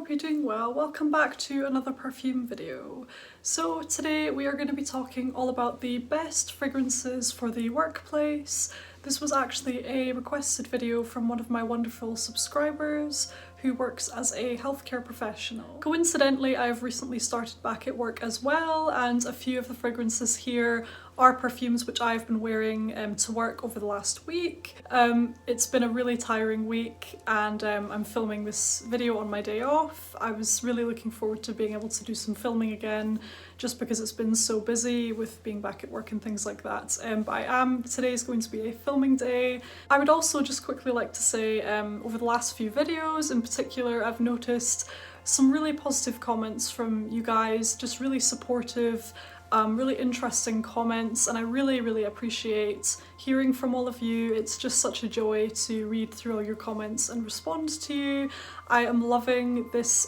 hope you're doing well. Welcome back to another perfume video. So today we are going to be talking all about the best fragrances for the workplace. This was actually a requested video from one of my wonderful subscribers who works as a healthcare professional. Coincidentally, I've recently started back at work as well, and a few of the fragrances here are perfumes which I've been wearing to work over the last week. It's been a really tiring week, and I'm filming this video on my day off. I was really looking forward to being able to do some filming again, just because it's been so busy with being back at work and things like that. But today is going to be a filming day. I would also just quickly like to say, over the last few videos in particular, I've noticed some really positive comments from you guys, just really supportive, really interesting comments, and I really appreciate hearing from all of you. It's just such a joy to read through all your comments and respond to you. I am loving this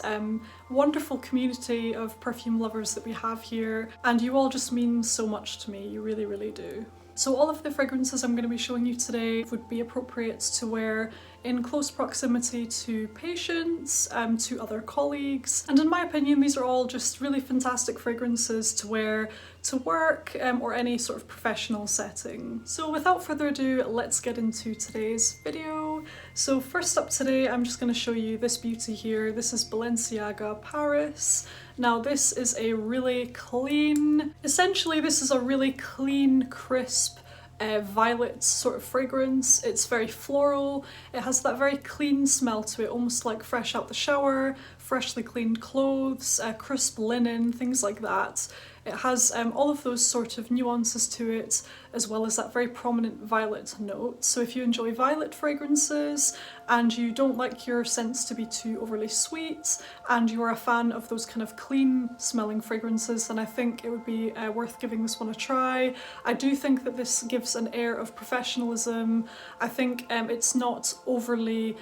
wonderful community of perfume lovers that we have here, and you all just mean so much to me. You really do. So all of the fragrances I'm going to be showing you today would be appropriate to wear in close proximity to patients, to other colleagues, and in my opinion these are all just really fantastic fragrances to wear to work or any sort of professional setting. So without further ado, let's get into today's video. So first up today, I'm just going to show you this beauty here. This is Balenciaga Paris. Now this is a really clean, essentially this is a really clean, crisp, violet sort of fragrance. It's very floral. It has that very clean smell to it, almost like fresh out the shower, freshly cleaned clothes, crisp linen, things like that. It has all of those sort of nuances to it, as well as that very prominent violet note. So if you enjoy violet fragrances and you don't like your scents to be too overly sweet, and you're a fan of those kind of clean smelling fragrances, then I think it would be worth giving this one a try. I do think that this gives an air of professionalism. I think it's not overly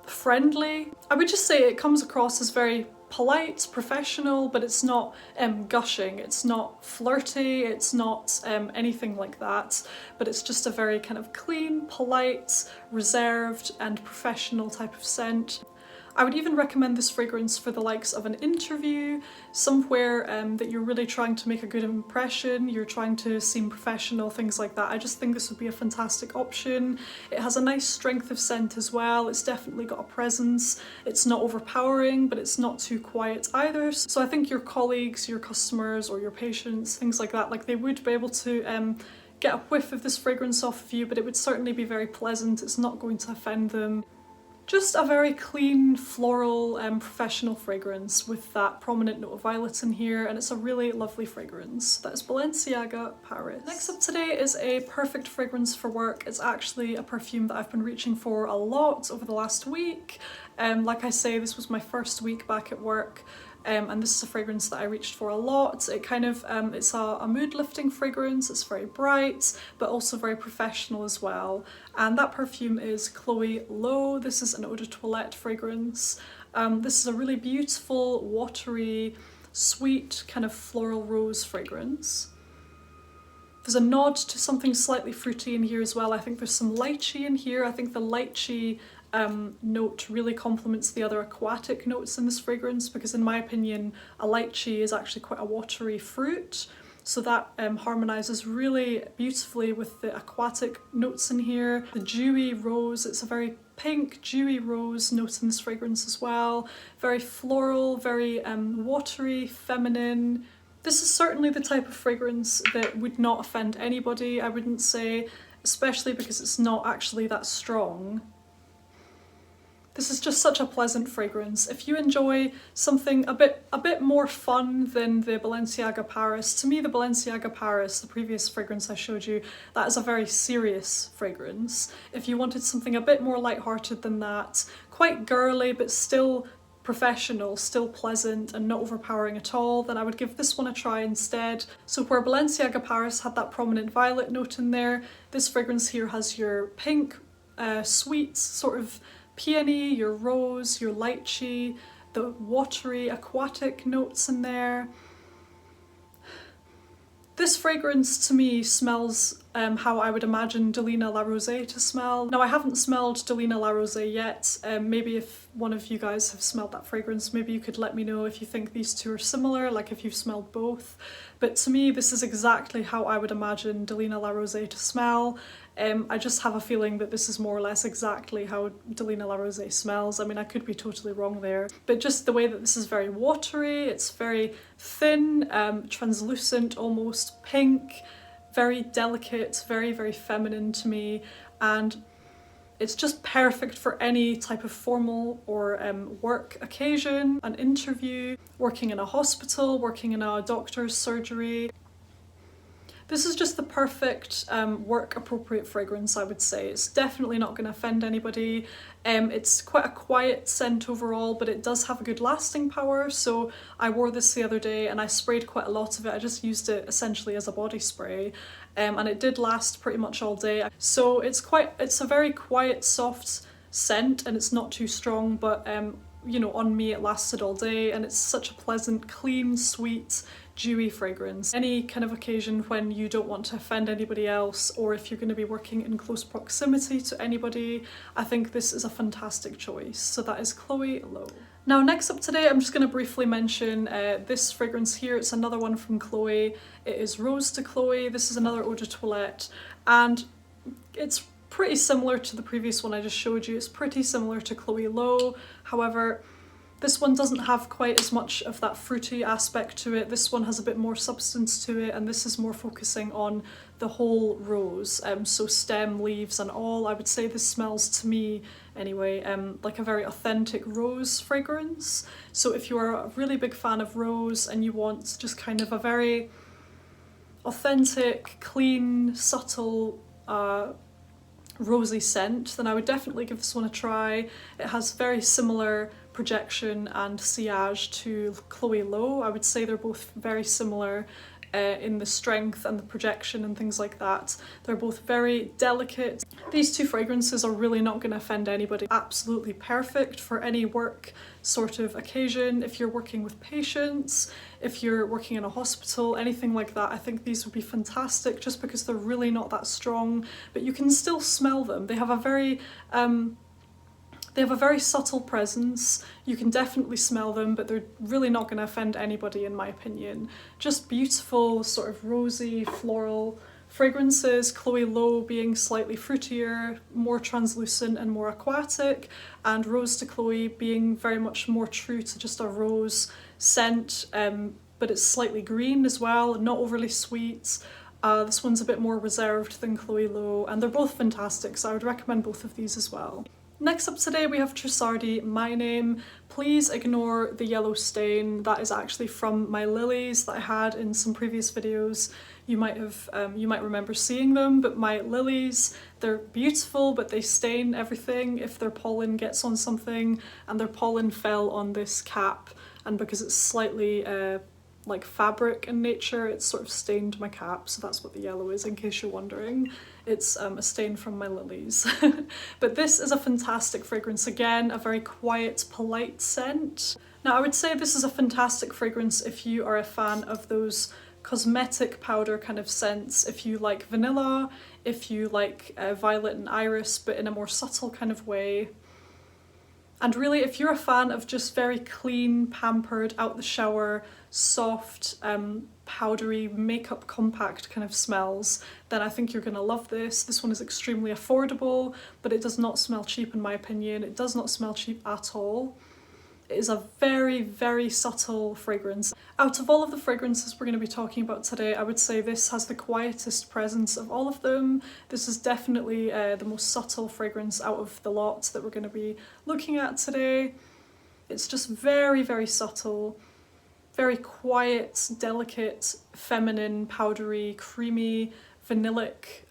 friendly. I would just say it comes across as very polite, professional, but it's not gushing, it's not flirty, it's not anything like that, but it's just a very kind of clean, polite, reserved and professional type of scent. I would even recommend this fragrance for the likes of an interview, somewhere that you're really trying to make a good impression, you're trying to seem professional, things like that. I just think this would be a fantastic option. It has a nice strength of scent as well. It's definitely got a presence. It's not overpowering, but it's not too quiet either. So I think your colleagues, your customers or your patients, things like that, like they would be able to get a whiff of this fragrance off of you, but it would certainly be very pleasant. It's not going to offend them. Just a very clean, floral, professional fragrance with that prominent note of violet in here, and it's a really lovely fragrance. That is Balenciaga Paris. Next up today is a perfect fragrance for work. It's actually a perfume that I've been reaching for a lot over the last week. Like I say, this was my first week back at work. And this is a fragrance that I reached for a lot. It kind of, it's a mood lifting fragrance. It's very bright, but also very professional as well. And that perfume is Chloe Lowe. This is an eau de toilette fragrance. This is a really beautiful, watery, sweet, kind of floral rose fragrance. There's a nod to something slightly fruity in here as well. I think there's some lychee in here. I think the lychee note really complements the other aquatic notes in this fragrance, because in my opinion a lychee is actually quite a watery fruit, so that harmonizes really beautifully with the aquatic notes in here. The dewy rose, it's a very pink dewy rose note in this fragrance as well. Very floral, very watery, feminine. This is certainly the type of fragrance that would not offend anybody, I wouldn't say, especially because it's not actually that strong. This is just such a pleasant fragrance. If you enjoy something a bit more fun than the Balenciaga Paris, to me the Balenciaga Paris, the previous fragrance I showed you, that is a very serious fragrance. If you wanted something a bit more lighthearted than that, quite girly but still professional, still pleasant and not overpowering at all, then I would give this one a try instead. So where Balenciaga Paris had that prominent violet note in there, this fragrance here has your pink, sweet sort of peony, your rose, your lychee, the watery aquatic notes in there. This fragrance to me smells how I would imagine Delina La Rose to smell. Now I haven't smelled Delina La Rose yet, maybe if one of you guys have smelled that fragrance, maybe you could let me know if you think these two are similar, like if you've smelled both. But to me this is exactly how I would imagine Delina La Rose to smell. I just have a feeling that this is more or less exactly how Delina La Rose smells. I mean, I could be totally wrong there, but just the way that this is very watery, it's very thin, translucent, almost pink, very delicate, very, very feminine to me, and it's just perfect for any type of formal or work occasion, an interview, working in a hospital, working in a doctor's surgery. This is just the perfect work appropriate fragrance, I would say. It's definitely not going to offend anybody. It's quite a quiet scent overall, but it does have a good lasting power. So I wore this the other day and I sprayed quite a lot of it. I just used it essentially as a body spray, and it did last pretty much all day. So it's a very quiet, soft scent, and it's not too strong, but you know, on me it lasted all day, and it's such a pleasant, clean, sweet, dewy fragrance. Any kind of occasion when you don't want to offend anybody else, or if you're going to be working in close proximity to anybody, I think this is a fantastic choice. So that is Chloe Lowe. Now next up today, I'm just going to briefly mention this fragrance here. It's another one from Chloe. It is Rose de Chloe. This is another eau de toilette, and it's pretty similar to the previous one I just showed you. It's pretty similar to Chloe Lowe. However, this one doesn't have quite as much of that fruity aspect to it. This one has a bit more substance to it, and this is more focusing on the whole rose, so stem, leaves and all. I would say this smells, to me anyway, like a very authentic rose fragrance. So if you're a really big fan of rose and you want just kind of a very authentic, clean, subtle, rosy scent, then I would definitely give this one a try. It has very similar projection and sillage to Chloe Lowe. I would say they're both very similar in the strength and the projection and things like that. They're both very delicate. These two fragrances are really not going to offend anybody. Absolutely perfect for any work sort of occasion. If you're working with patients, if you're working in a hospital, anything like that, I think these would be fantastic just because they're really not that strong, but you can still smell them. They have a very subtle presence. You can definitely smell them, but they're really not going to offend anybody in my opinion. Just beautiful, sort of rosy, floral fragrances. Chloe Lowe being slightly fruitier, more translucent and more aquatic, and Rose de Chloe being very much more true to just a rose scent, but it's slightly green as well, not overly sweet. This one's a bit more reserved than Chloe Lowe, and they're both fantastic, so I would recommend both of these as well. Next up today we have Trusardi My Name. Please ignore the yellow stain. That is actually from my lilies that I had in some previous videos. You might remember seeing them, but my lilies, they're beautiful, but they stain everything if their pollen gets on something, and their pollen fell on this cap, and because it's slightly like fabric in nature, it's sort of stained my cap, so that's what the yellow is, in case you're wondering. It's a stain from my lilies. But this is a fantastic fragrance. Again, a very quiet, polite scent. Now I would say this is a fantastic fragrance if you are a fan of those cosmetic powder kind of scents, if you like vanilla, if you like violet and iris, but in a more subtle kind of way. And really, if you're a fan of just very clean, pampered, out the shower, soft, powdery, makeup compact kind of smells, then I think you're going to love this. This one is extremely affordable, but it does not smell cheap in my opinion. It does not smell cheap at all. It is a very, very subtle fragrance. Out of all of the fragrances we're going to be talking about today, I would say this has the quietest presence of all of them. This is definitely the most subtle fragrance out of the lot that we're going to be looking at today. It's just very, very subtle, very quiet, delicate, feminine, powdery, creamy, vanillic,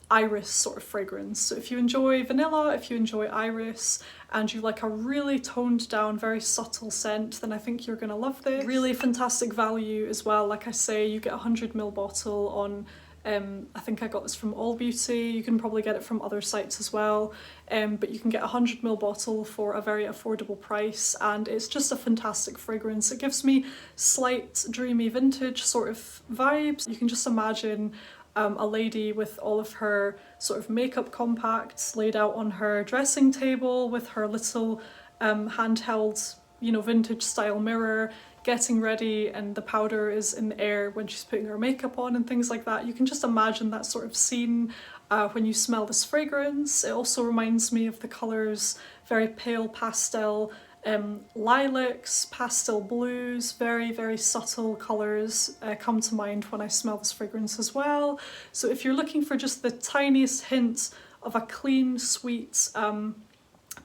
iris sort of fragrance. So if you enjoy vanilla, if you enjoy iris, and you like a really toned down, very subtle scent, then I think you're gonna love this. Really fantastic value as well. Like I say, you get a 100ml bottle on I think I got this from All Beauty. You can probably get it from other sites as well, but you can get a 100ml bottle for a very affordable price, and it's just a fantastic fragrance. It gives me slight dreamy vintage sort of vibes. You can just imagine a lady with all of her sort of makeup compacts laid out on her dressing table with her little handheld, you know, vintage style mirror, getting ready, and the powder is in the air when she's putting her makeup on and things like that. You can just imagine that sort of scene when you smell this fragrance. It also reminds me of the colours, very pale pastel lilacs, pastel blues, very, very subtle colours come to mind when I smell this fragrance as well. So if you're looking for just the tiniest hint of a clean, sweet,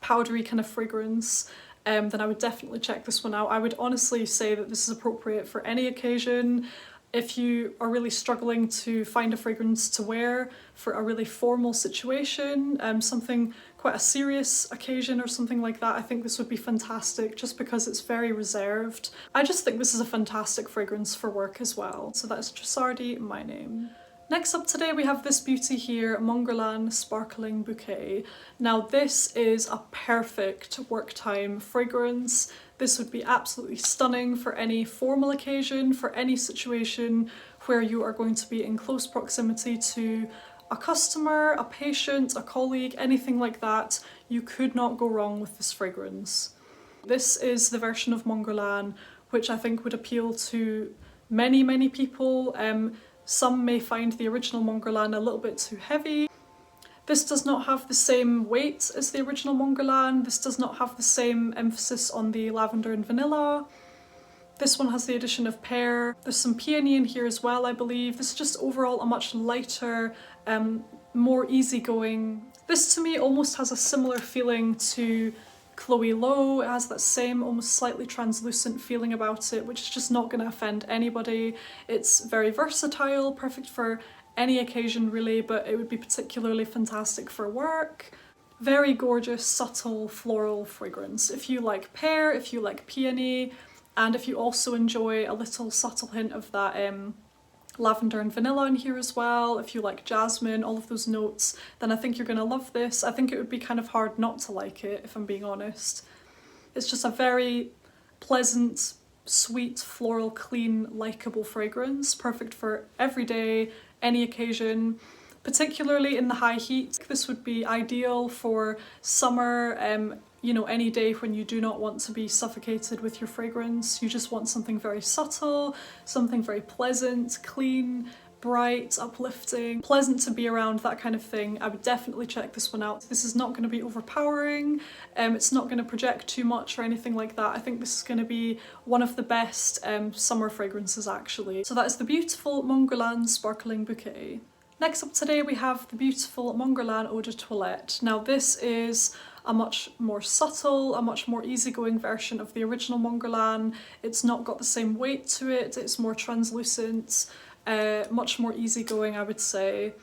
powdery kind of fragrance, then I would definitely check this one out. I would honestly say that this is appropriate for any occasion. If you are really struggling to find a fragrance to wear for a really formal situation, something quite a serious occasion or something like that, I think this would be fantastic just because it's very reserved. I just think this is a fantastic fragrance for work as well. So that's Trusardi, My Name. Next up today we have this beauty here, Mugler Sparkling Bouquet. Now this is a perfect work time fragrance. This would be absolutely stunning for any formal occasion, for any situation where you are going to be in close proximity to a customer, a patient, a colleague, anything like that. You could not go wrong with this fragrance. This is the version of Mugler which I think would appeal to many, many people. Some may find the original Mugler a little bit too heavy. This does not have the same weight as the original Mugler. This does not have the same emphasis on the lavender and vanilla. This one has the addition of pear. There's some peony in here as well, I believe. This is just overall a much lighter, more easygoing. This to me almost has a similar feeling to Chloe Lowe. It has that same almost slightly translucent feeling about it, which is just not going to offend anybody. It's very versatile, perfect for any occasion really, but it would be particularly fantastic for work. Very gorgeous, subtle floral fragrance. If you like pear, if you like peony, and if you also enjoy a little subtle hint of that lavender and vanilla in here as well, if you like jasmine, all of those notes, then I think you're going to love this. I think it would be kind of hard not to like it, if I'm being honest. It's just a very pleasant, sweet, floral, clean, likeable fragrance, perfect for every day, any occasion. Particularly in the high heat, this would be ideal for summer, you know, any day when you do not want to be suffocated with your fragrance. You just want something very subtle, something very pleasant, clean, bright, uplifting, pleasant to be around, that kind of thing. I would definitely check this one out. This is not going to be overpowering, it's not going to project too much or anything like that. I think this is going to be one of the best summer fragrances actually. So that is the beautiful Mugler Sparkling Bouquet. Next up today we have the beautiful Mugler Eau de Toilette. Now this is a much more subtle, a much more easygoing version of the original Mugler. It's not got the same weight to it, it's more translucent, much more easygoing I would say.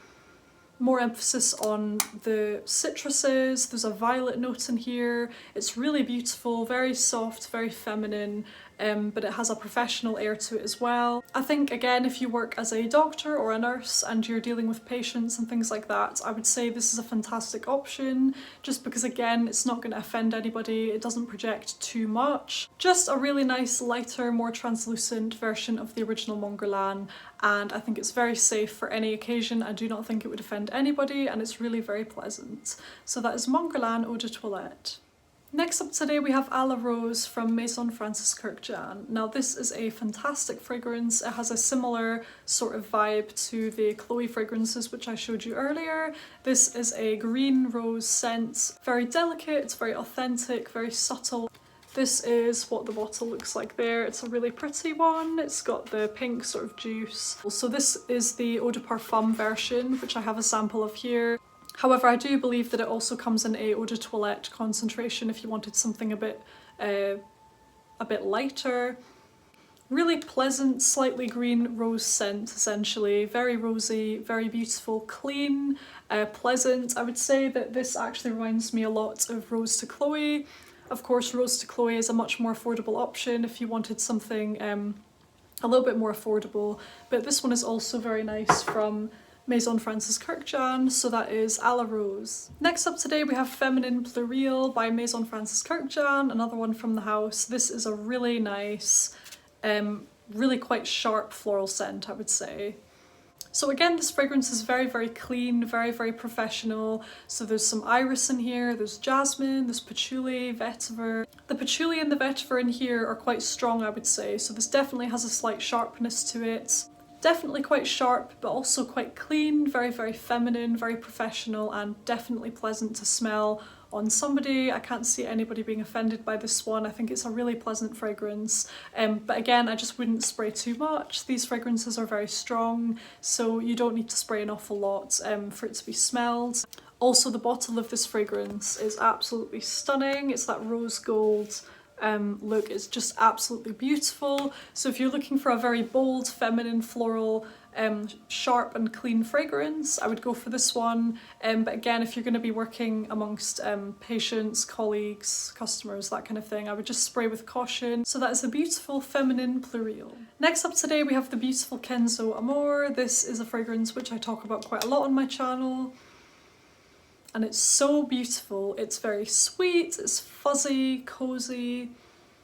More emphasis on the citruses, there's a violet note in here. It's really beautiful, very soft, very feminine, but it has a professional air to it as well. I think again, if you work as a doctor or a nurse and you're dealing with patients and things like that, I would say this is a fantastic option, just because again, it's not going to offend anybody, it doesn't project too much. Just a really nice, lighter, more translucent version of the original Mugler, and I think it's very safe for any occasion. I do not think it would offend anybody, and it's really very pleasant. So that is Mugler Eau de Toilette. Next up today we have A La Rose from Maison Francis Kurkdjian. Now this is a fantastic fragrance. It has a similar sort of vibe to the Chloe fragrances which I showed you earlier. This is a green rose scent, very delicate, very authentic, very subtle. This is what the bottle looks like there. It's a really pretty one. It's got the pink sort of juice. So this is the Eau de Parfum version, which I have a sample of here. However, I do believe that it also comes in a Eau de Toilette concentration if you wanted something a bit lighter. Really pleasant, slightly green rose scent essentially. Very rosy, very beautiful, clean, pleasant. I would say that this actually reminds me a lot of Rose to Chloe. Of course, Rose to Chloe is a much more affordable option if you wanted something a little bit more affordable, but this one is also very nice from Maison Francis Kurkdjian, so that is A La Rose. Next up today we have Feminine Plural by Maison Francis Kurkdjian, another one from the house. This is a really nice, really quite sharp floral scent, I would say. So again, this fragrance is very, very clean, very, very professional. So there's some iris in here, there's jasmine, there's patchouli, vetiver. The patchouli and the vetiver in here are quite strong, I would say. So this definitely has a slight sharpness to it. Definitely quite sharp, but also quite clean, very, very feminine, very professional, and definitely pleasant to smell on somebody. I can't see anybody being offended by this one. I think it's a really pleasant fragrance. But again, I just wouldn't spray too much. These fragrances are very strong, so you don't need to spray an awful lot for it to be smelled. Also, the bottle of this fragrance is absolutely stunning. It's that rose gold look. It's just absolutely beautiful. So if you're looking for a very bold, feminine, floral, sharp and clean fragrance, I would go for this one. But again, if you're going to be working amongst patients, colleagues, customers, that kind of thing, I would just spray with caution. So that is a beautiful Feminine Plural. Next up today we have the beautiful Kenzo Amor. This is a fragrance which I talk about quite a lot on my channel. And it's so beautiful. It's very sweet, it's fuzzy, cozy.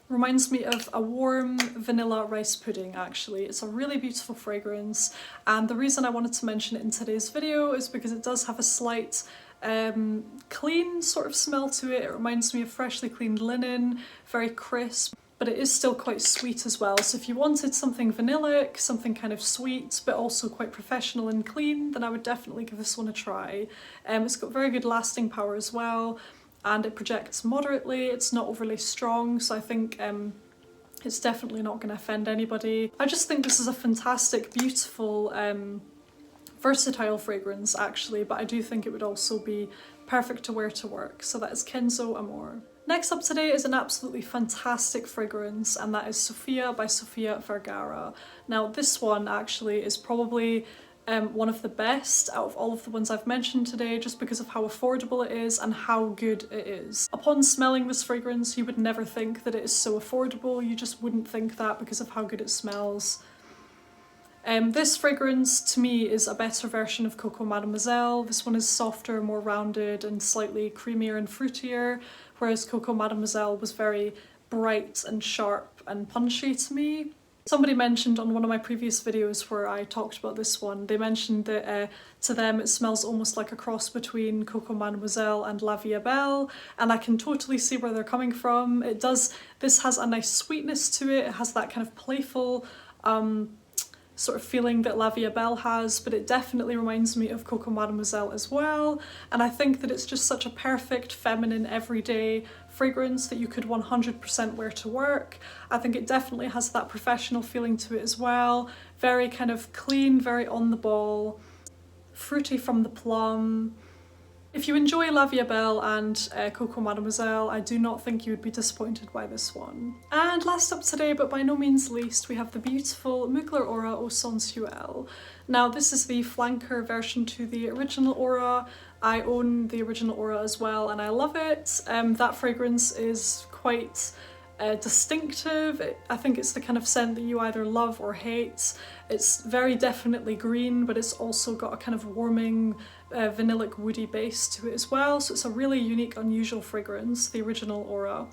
Reminds me of a warm vanilla rice pudding, actually. It's a really beautiful fragrance, and the reason I wanted to mention it in today's video is because it does have a slight clean sort of smell to it. It reminds me of freshly cleaned linen, very crisp, but it is still quite sweet as well. So if you wanted something vanillic, something kind of sweet, but also quite professional and clean, then I would definitely give this one a try. It's got very good lasting power as well, and it projects moderately. It's not overly strong, so I think it's definitely not going to offend anybody. I just think this is a fantastic, beautiful, versatile fragrance actually, but I do think it would also be perfect to wear to work. So that is Kenzo Amor. Next up today is an absolutely fantastic fragrance, and that is Sofia by Sofia Vergara. Now this one actually is probably one of the best out of all of the ones I've mentioned today, just because of how affordable it is and how good it is. Upon smelling this fragrance, you would never think that it is so affordable. You just wouldn't think that because of how good it smells. This fragrance to me is a better version of Coco Mademoiselle. This one is softer, more rounded and slightly creamier and fruitier, whereas Coco Mademoiselle was very bright and sharp and punchy to me. Somebody mentioned on one of my previous videos where I talked about this one, they mentioned that to them it smells almost like a cross between Coco Mademoiselle and La Vie Est Belle, and I can totally see where they're coming from. It does, this has a nice sweetness to it, it has that kind of playful sort of feeling that La Vie Est Belle has, but it definitely reminds me of Coco Mademoiselle as well, and I think that it's just such a perfect feminine everyday fragrance that you could 100% wear to work. I think it definitely has that professional feeling to it as well, very kind of clean, very on the ball, fruity from the plum. If you enjoy La Vie Est Belle and Coco Mademoiselle, I do not think you would be disappointed by this one. And last up today, but by no means least, we have the beautiful Mugler Aura Eau Sensuelle. Now this is the flanker version to the original Aura. I own the original Aura as well and I love it. That fragrance is quite distinctive. I think it's the kind of scent that you either love or hate. It's very definitely green, but it's also got a kind of warming vanillic woody base to it as well, so it's a really unique, unusual fragrance, the original Aura.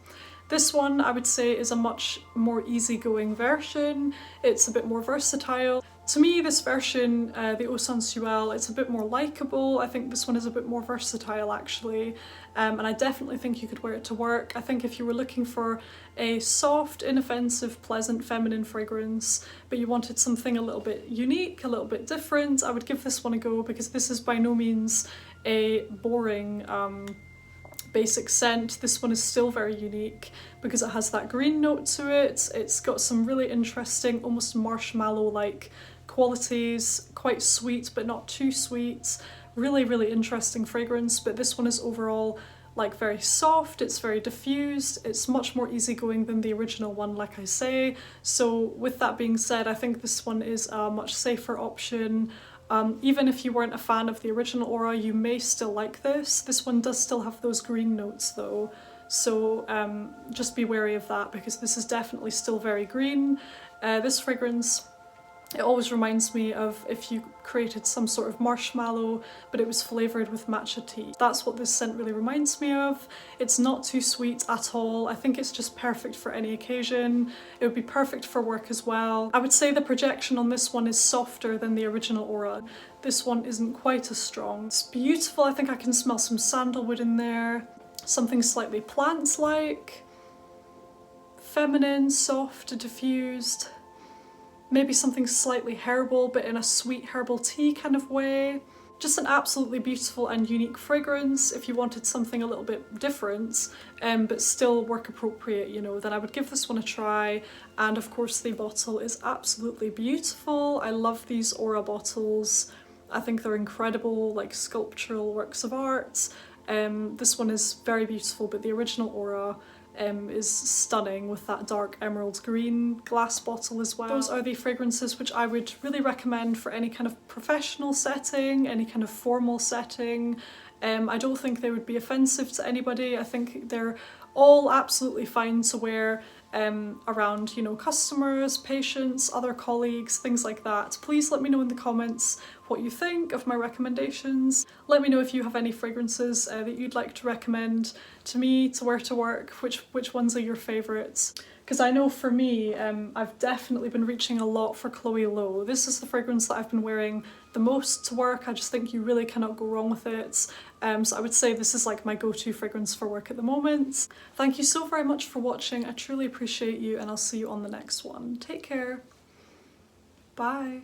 This one I would say is a much more easygoing version. It's a bit more versatile. To me, this version, the Eau Sensuelle, it's a bit more likeable. I think this one is a bit more versatile actually, and I definitely think you could wear it to work. I think if you were looking for a soft, inoffensive, pleasant, feminine fragrance, but you wanted something a little bit unique, a little bit different, I would give this one a go, because this is by no means a boring basic scent. This one is still very unique because it has that green note to it. It's got some really interesting, almost marshmallow-like qualities, quite sweet but not too sweet. Really, really interesting fragrance, but this one is overall like very soft, it's very diffused, it's much more easygoing than the original one, like I say. So with that being said, I think this one is a much safer option. Even if you weren't a fan of the original Aura, you may still like this. This one does still have those green notes though, so just be wary of that, because this is definitely still very green. This fragrance It always reminds me of if you created some sort of marshmallow, but it was flavoured with matcha tea. That's what this scent really reminds me of. It's not too sweet at all. I think it's just perfect for any occasion. It would be perfect for work as well. I would say the projection on this one is softer than the original Aura. This one isn't quite as strong. It's beautiful. I think I can smell some sandalwood in there. Something slightly plant-like. Feminine, soft, diffused. Maybe something slightly herbal, but in a sweet herbal tea kind of way. Just an absolutely beautiful and unique fragrance. If you wanted something a little bit different, but still work appropriate, you know, then I would give this one a try. And of course the bottle is absolutely beautiful. I love these Aura bottles. I think they're incredible, like sculptural works of art. This one is very beautiful, but the original Aura is stunning with that dark emerald green glass bottle as well. Those are the fragrances which I would really recommend for any kind of professional setting, any kind of formal setting. I don't think they would be offensive to anybody. I think they're all absolutely fine to wear around, you know, customers, patients, other colleagues, things like that. Please let me know in the comments what you think of my recommendations. Let me know if you have any fragrances that you'd like to recommend to me to wear to work, which ones are your favourites. Because I know for me, I've definitely been reaching a lot for Chloe Lowe. This is the fragrance that I've been wearing the most to work. I just think you really cannot go wrong with it. So I would say this is like my go-to fragrance for work at the moment. Thank you so very much for watching. I truly appreciate you, and I'll see you on the next one. Take care. Bye.